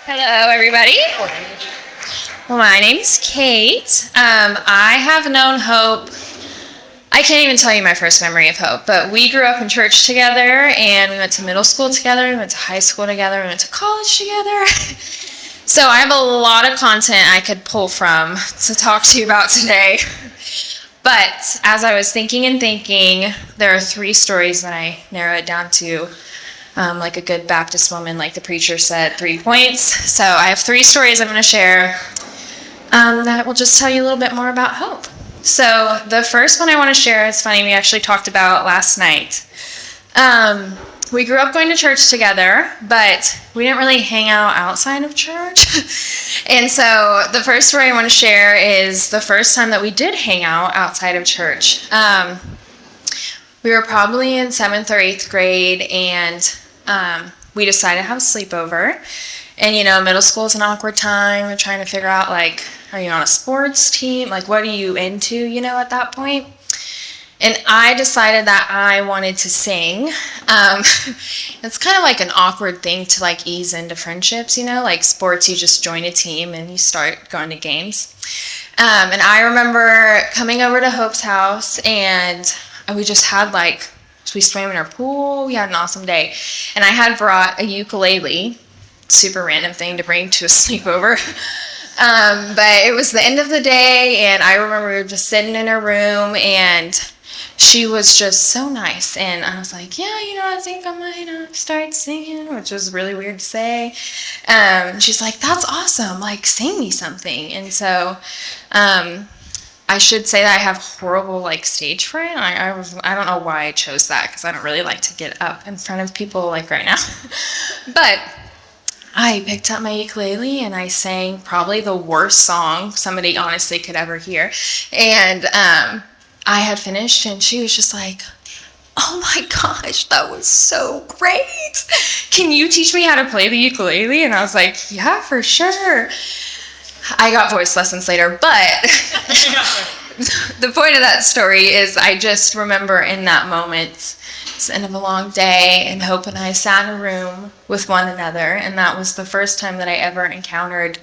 Hello, everybody. Well, my name's Kate. I have known Hope. I can't even tell you my first memory of Hope, but we grew up in church together, and we went to middle school together, we went to high school together, we went to college together. So I have a lot of content I could pull from to talk to you about today. But as I was thinking and thinking, there are three stories that I narrow it down to. Like a good Baptist woman, like the preacher said, 3 points. So I have three stories I'm going to share that will just tell you a little bit more about hope. So the first one I want to share is funny. We actually talked about last night. We grew up going to church together, but we didn't really hang out outside of church. And so the first story I want to share is the first time that we did hang out outside of church. We were probably in 7th or 8th grade, and we decided to have a sleepover. And, middle school is an awkward time. We're trying to figure out, are you on a sports team? What are you into, at that point? And I decided that I wanted to sing. It's kind of like an awkward thing to, ease into friendships, sports, you just join a team and you start going to games. And I remember coming over to Hope's house, and we just had we swam in our pool. We had an awesome day. And I had brought a ukulele, super random thing to bring to a sleepover. But it was the end of the day, and I remember we were just sitting in her room, and she was just so nice. And I was like, yeah, I think I might start singing, which was really weird to say. She's like, that's awesome. Sing me something. And so I should say that I have horrible stage fright. I don't know why I chose that, because I don't really like to get up in front of people right now. But I picked up my ukulele and I sang probably the worst song somebody honestly could ever hear. And I had finished, and she was just like, oh my gosh, that was so great. Can you teach me how to play the ukulele? And I was like, yeah, for sure. I got voice lessons later, but the point of that story is I just remember in that moment, it's the end of a long day, and Hope and I sat in a room with one another, and that was the first time that I ever encountered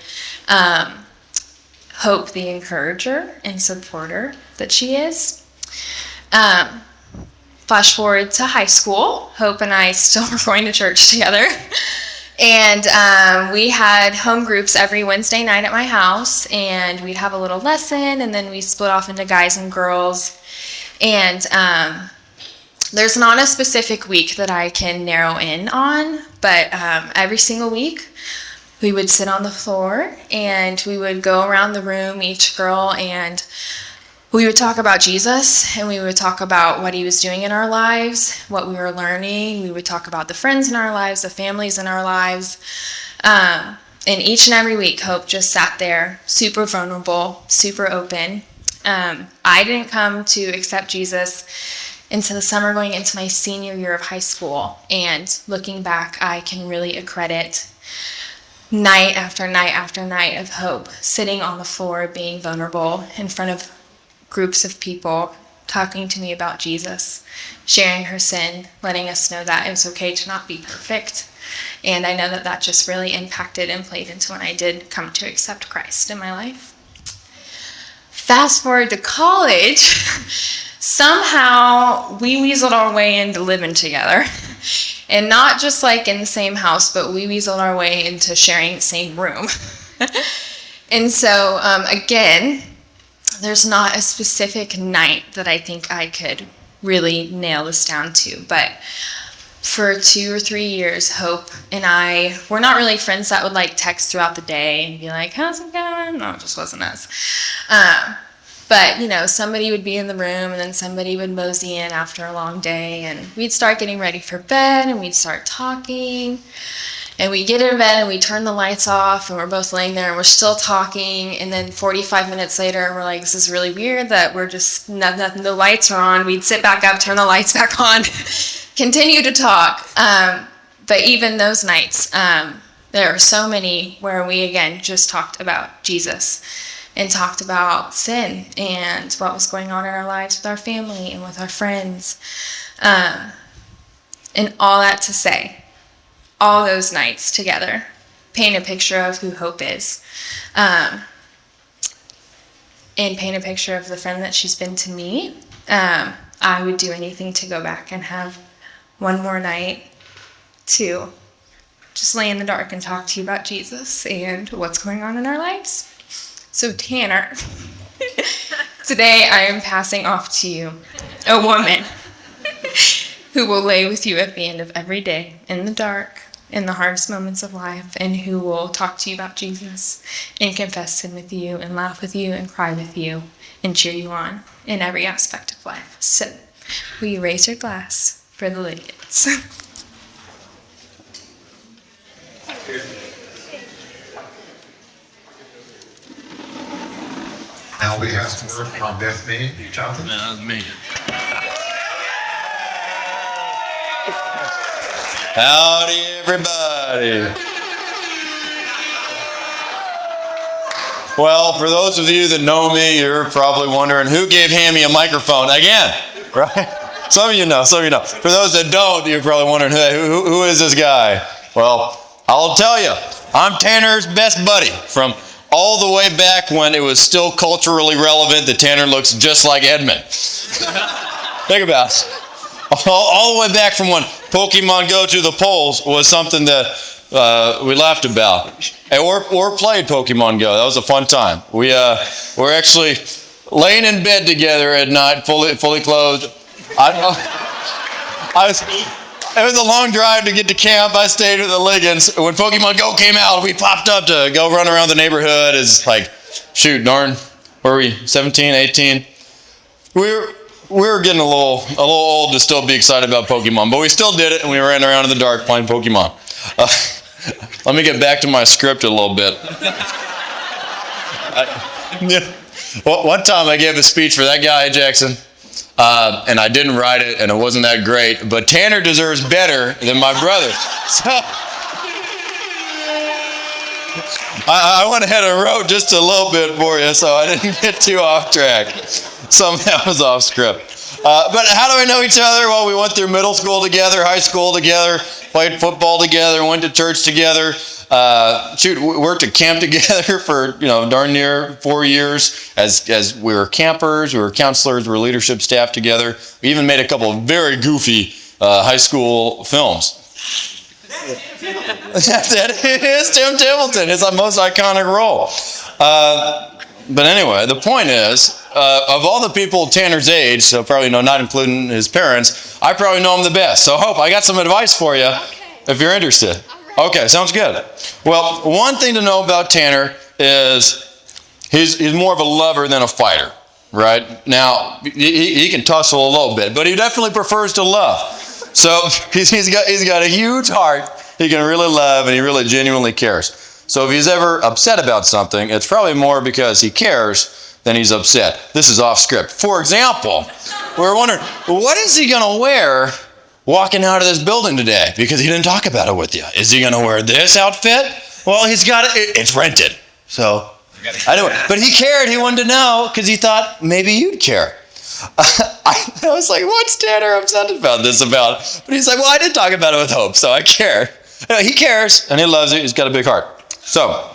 Hope, the encourager and supporter that she is. Flash forward to high school. Hope and I still were going to church together. And we had home groups every Wednesday night at my house, and we'd have a little lesson, and then we split off into guys and girls. And there's not a specific week that I can narrow in on, but every single week we would sit on the floor, and we would go around the room, each girl, and we would talk about Jesus, and we would talk about what he was doing in our lives, what we were learning. We would talk about the friends in our lives, the families in our lives. And each and every week, Hope just sat there, super vulnerable, super open. I didn't come to accept Jesus into the summer going into my senior year of high school. And looking back, I can really accredit night after night after night of Hope sitting on the floor, being vulnerable in front of groups of people, talking to me about Jesus, sharing her sin, letting us know that it was okay to not be perfect. And I know that that just really impacted and played into when I did come to accept Christ in my life. Fast forward to college, somehow we weaseled our way into living together. And not just in the same house, but we weaseled our way into sharing the same room. And so, again, there's not a specific night that I think I could really nail this down to, but for 2 or 3 years, Hope and I were not really friends that would text throughout the day and be like, how's it going? No, it just wasn't us. But, somebody would be in the room, and then somebody would mosey in after a long day, and we'd start getting ready for bed, and we'd start talking. And we get in bed and we turn the lights off, and we're both laying there and we're still talking. And then 45 minutes later, we're like, this is really weird that we're just, nothing, the lights are on. We'd sit back up, turn the lights back on, continue to talk. But even those nights, there are so many where we, again, just talked about Jesus and talked about sin and what was going on in our lives with our family and with our friends. And all that to say, all those nights together paint a picture of who Hope is, and paint a picture of the friend that she's been to me. I would do anything to go back and have one more night to just lay in the dark and talk to you about Jesus and what's going on in our lives. So Tanner, today I am passing off to you a woman who will lay with you at the end of every day in the dark, in the hardest moments of life, and who will talk to you about Jesus and confess him with you and laugh with you and cry with you and cheer you on in every aspect of life. So will you raise your glass for the Ligons? Now we have some word from Bethany Jonathan. That's me. Howdy, everybody. Well, for those of you that know me, you're probably wondering who gave Hammy a microphone again, right? Some of you know, some of you know. For those that don't, you're probably wondering, hey, who is this guy? Well, I'll tell you, I'm Tanner's best buddy from all the way back when it was still culturally relevant that Tanner looks just like Edmund. Think about it. All the way back from when Pokemon Go to the polls was something that we laughed about. Or played Pokemon Go. That was a fun time. We were actually laying in bed together at night, fully clothed. It was a long drive to get to camp. I stayed with the Ligons. When Pokemon Go came out, we popped up to go run around the neighborhood. It's like, shoot, darn, were we 17, 18? We were getting a little old to still be excited about Pokemon, but we still did it, and we ran around in the dark playing Pokemon. Let me get back to my script a little bit. One time I gave a speech for that guy, Jackson. And I didn't write it, and it wasn't that great. But Tanner deserves better than my brother. So I went ahead and wrote just a little bit for you, so I didn't get too off track. Somehow it was off script. But how do we know each other? Well, we went through middle school together, high school together, played football together, went to church together. We worked at camp together for, darn near 4 years as we were campers, we were counselors, we were leadership staff together. We even made a couple of very goofy high school films. That is Tim Templeton. It's our most iconic role. But anyway, the point is, of all the people Tanner's age, so probably not including his parents, I probably know him the best. So Hope, I got some advice for you if you're interested. Okay, sounds good. Well, one thing to know about Tanner is he's more of a lover than a fighter, right? Now, he can tussle a little bit, but he definitely prefers to love. So he's got a huge heart. He can really love, and he really genuinely cares. So if he's ever upset about something, it's probably more because he cares than he's upset. This is off script. For example, we're wondering, what is he going to wear walking out of this building today? Because he didn't talk about it with you. Is he going to wear this outfit? Well, he's got it. It's rented. So, anyway, but he cared. He wanted to know because he thought maybe you'd care. I was like, what's Tanner upset about this about? But he's like, well, I did talk about it with Hope, so I care. He cares, and he loves it. He's got a big heart. So,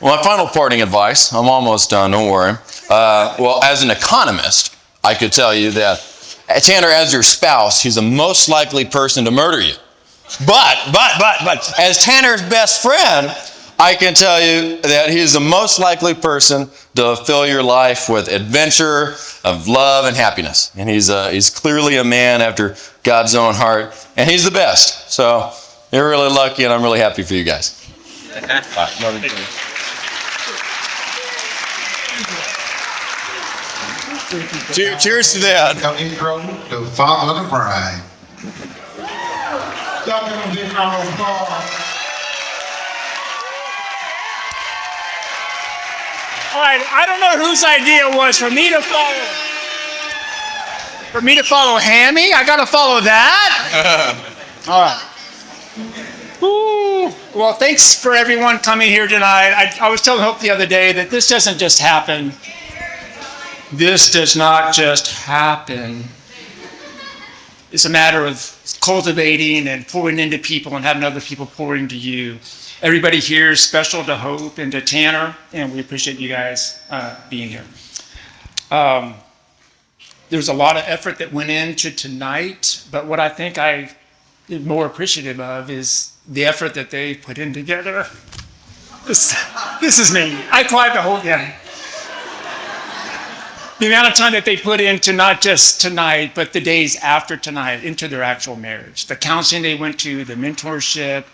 my final parting advice, I'm almost done, don't worry. Well, as an economist, I could tell you that Tanner, as your spouse, he's the most likely person to murder you. But, as Tanner's best friend, I can tell you that he's the most likely person to fill your life with adventure, of love, and happiness. And he's clearly a man after God's own heart, and he's the best. So, you're really lucky, and I'm really happy for you guys. Cheers to that. Now intro to Father of the Bride. All right, I don't know whose idea it was for me to follow Hammy. I got to follow that. All right. Ooh. Well, thanks for everyone coming here tonight. I was telling Hope the other day that this doesn't just happen. This does not just happen. It's a matter of cultivating and pouring into people and having other people pour into you. everybody here is special to Hope and to Tanner, and we appreciate you guys being here. There's a lot of effort that went into tonight, but what I think I'm more appreciative of is the effort that they put in together. This is me. I cried the whole thing. The amount of time that they put into not just tonight, but the days after tonight into their actual marriage. The counseling they went to, the mentorship,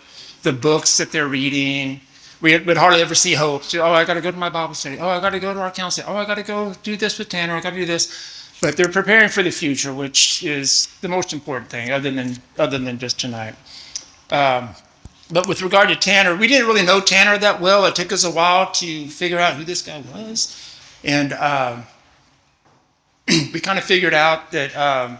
the books that they're reading. We would hardly ever see Hope. So, oh, I got to go to my Bible study. Oh, I got to go to our counseling. Oh, I got to go do this with Tanner. I got to do this. But they're preparing for the future, which is the most important thing, other than just tonight. But with regard to Tanner, we didn't really know Tanner that well. It took us a while to figure out who this guy was. And we kind of figured out that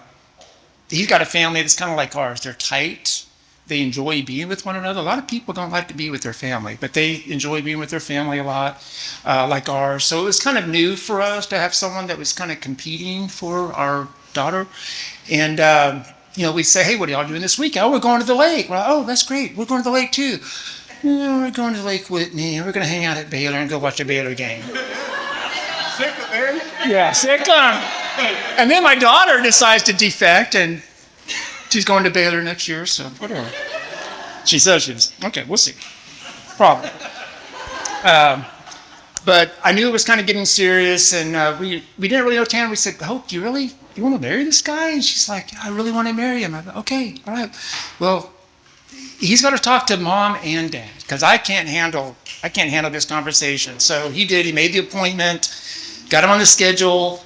he's got a family that's kind of like ours. They're tight. They enjoy being with one another. A lot of people don't like to be with their family, but they enjoy being with their family a lot, like ours. So it was kind of new for us to have someone that was kind of competing for our daughter. And we say, hey, what are y'all doing this week? Oh, we're going to the lake. Well, oh, that's great. We're going to the lake too. No, we're going to Lake Whitney. We're going to hang out at Baylor and go watch a Baylor game. Sick of it. Yeah, sick. And then my daughter decides to defect, and she's going to Baylor next year, so whatever. She says she's, okay, we'll see. Problem. But I knew it was kind of getting serious, and we didn't really know Tanner. We said, Hope, do you want to marry this guy? And she's like, I really want to marry him. I thought, okay, all right. Well, he's got to talk to mom and dad, because I can't handle this conversation. So he did. He made the appointment, got him on the schedule,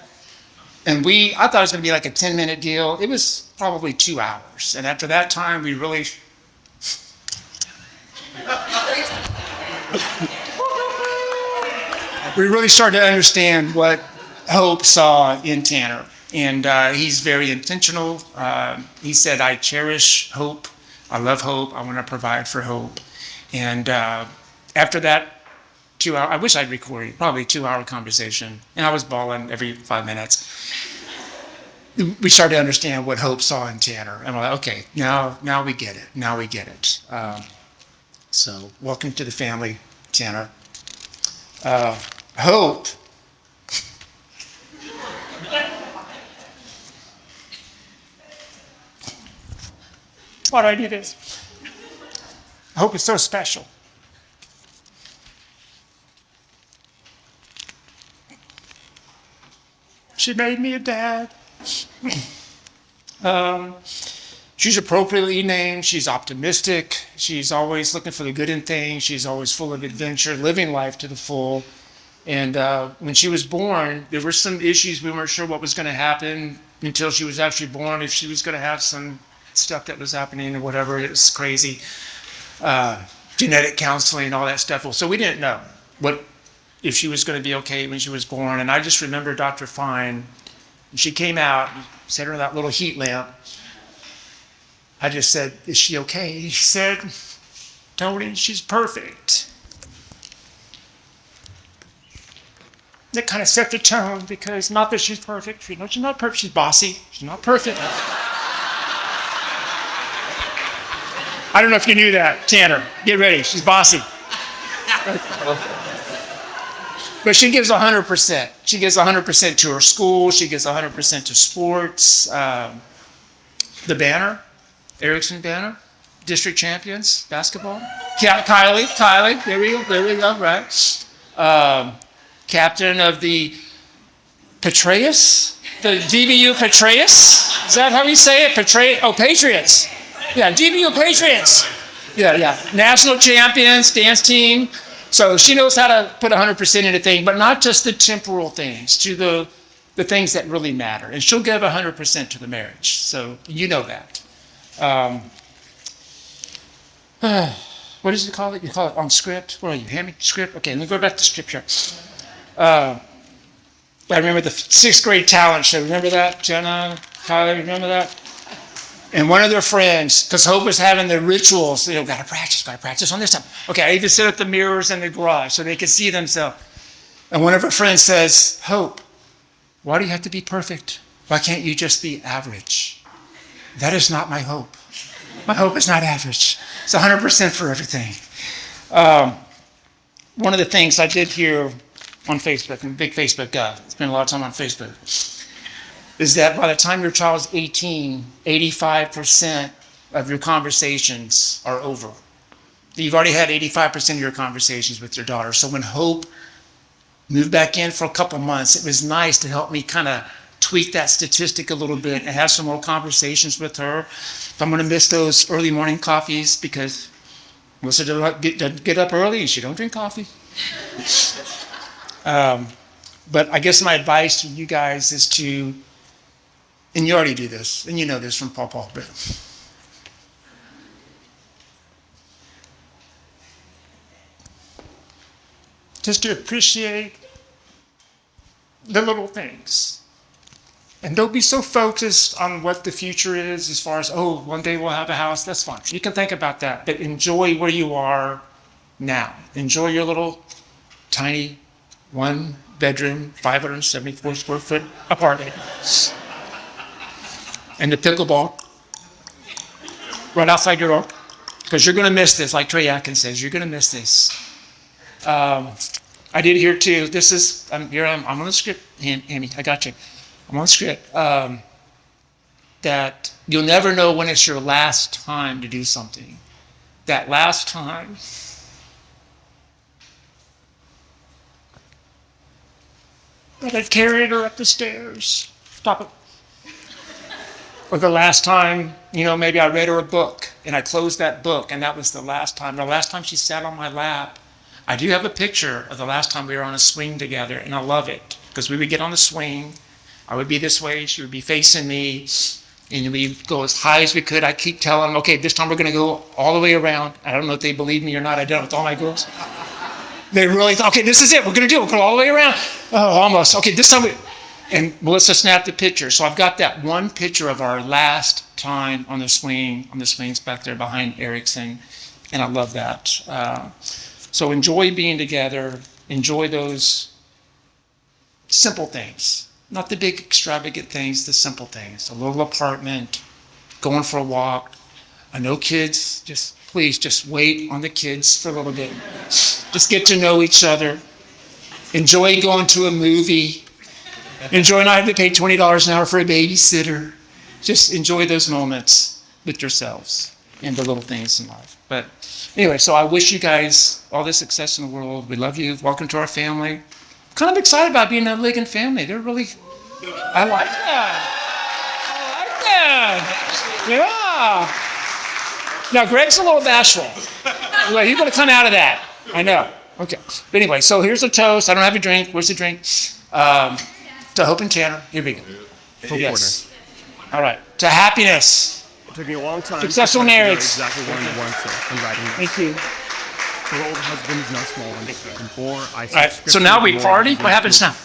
and I thought it was going to be like a 10-minute deal. It was probably 2 hours. And after that time, we really started to understand what Hope saw in Tanner. And he's very intentional. He said, I cherish Hope. I love Hope. I want to provide for Hope. And after that 2 hour, I wish I'd recorded, probably 2-hour conversation. And I was bawling every 5 minutes. We started to understand what Hope saw in Tanner. And we're like, okay, now we get it. Now we get it. So welcome to the family, Tanner. Hope. Why do I do this? Hope is so special. She made me a dad. She's appropriately named. She's optimistic. She's always looking for the good in things. She's always full of adventure, living life to the full. And when she was born, there were some issues. We weren't sure what was going to happen until she was actually born, if she was going to have some stuff that was happening or whatever. It was crazy. Genetic counseling, all that stuff. So we didn't know if she was going to be okay when she was born. And I just remember Dr. Fine, and she came out, set her in that little heat lamp. I just said, is she okay? He said, Tony, she's perfect. That kind of set the tone, because not that she's perfect. She's not perfect. She's bossy. She's not perfect. I don't know if you knew that, Tanner. Get ready. She's bossy. But she gives 100%. She gives 100% to her school. She gives 100% to sports. The banner, Erickson banner, district champions, basketball. Kylie. There we go, right. Captain of the Patriots, the DBU Patriots. Is that how you say it? Patriots. Yeah, DBU Patriots. Yeah. National champions, dance team. So she knows how to put 100% into things, but not just the temporal things, to the things that really matter. And she'll give 100% to the marriage. So you know that. What does it call it? You call it on script? Where are you? Hand me script? Okay, let me go back to scripture. I remember the 6th grade talent show. Remember that, Jenna, Kylie? Remember that? And one of their friends, because Hope was having the rituals, got to practice on this time. Okay, I even set up the mirrors in the garage so they could see themselves. And one of her friends says, Hope, why do you have to be perfect? Why can't you just be average? That is not my hope. My hope is not average. It's 100% for everything. One of the things I did here on Facebook, I'm a big Facebook guy, spend a lot of time on Facebook, is that by the time your child's 18, 85% of your conversations are over. You've already had 85% of your conversations with your daughter. So when Hope moved back in for a couple months, it was nice to help me kind of tweak that statistic a little bit and have some more conversations with her. So I'm going to miss those early morning coffees because Melissa doesn't get up early and she don't drink coffee. But I guess my advice to you guys is to, and you already do this, and you know this from Paul, but just to appreciate the little things. And don't be so focused on what the future is as far as, oh, one day we'll have a house. That's fine. You can think about that, but enjoy where you are now. Enjoy your little tiny 1-bedroom, 574 square foot apartment. And the pickleball right outside your door, because you're going to miss this, like Trey Atkins says, you're going to miss this. I did hear too, this is, I'm on the script, Amy, I got you. I'm on the script, that you'll never know when it's your last time to do something. That last time, that I carried her up the stairs. Stop it. Or the last time, maybe I read her a book and I closed that book and that was the last time. The last time she sat on my lap. I do have a picture of the last time we were on a swing together and I love it because we would get on the swing. I would be this way, she would be facing me, and we'd go as high as we could. I keep telling them, okay, this time we're going to go all the way around. I don't know if they believe me or not. I done it with all my girls. They really thought, okay, this is it. We're going to do it. We'll go all the way around. Oh, almost. Okay, this time and Melissa snapped the picture. So I've got that one picture of our last time on the swings back there behind Erickson, and I love that. So enjoy being together. Enjoy those simple things. Not the big extravagant things, the simple things. A little apartment, going for a walk. I know kids, please just wait on the kids for a little bit. Just get to know each other. Enjoy going to a movie. Enjoy not having to pay $20 an hour for a babysitter. Just enjoy those moments with yourselves and the little things in life. But anyway, so I wish you guys all the success in the world. We love you. Welcome to our family. Kind of excited about being a Ligon family. They're really, I like that. Yeah. Now, Greg's a little bashful. Well, he's going to come out of that. I know. Okay. But anyway, so here's a toast. I don't have a drink. Where's the drink? To Hope and Tanner. Here we go. Yes. All right. To happiness. It took me a long time. Successful marriage. Exactly what he wants in writing. Thank you. The old husband is now small and before I All right. So now we party. What happens now?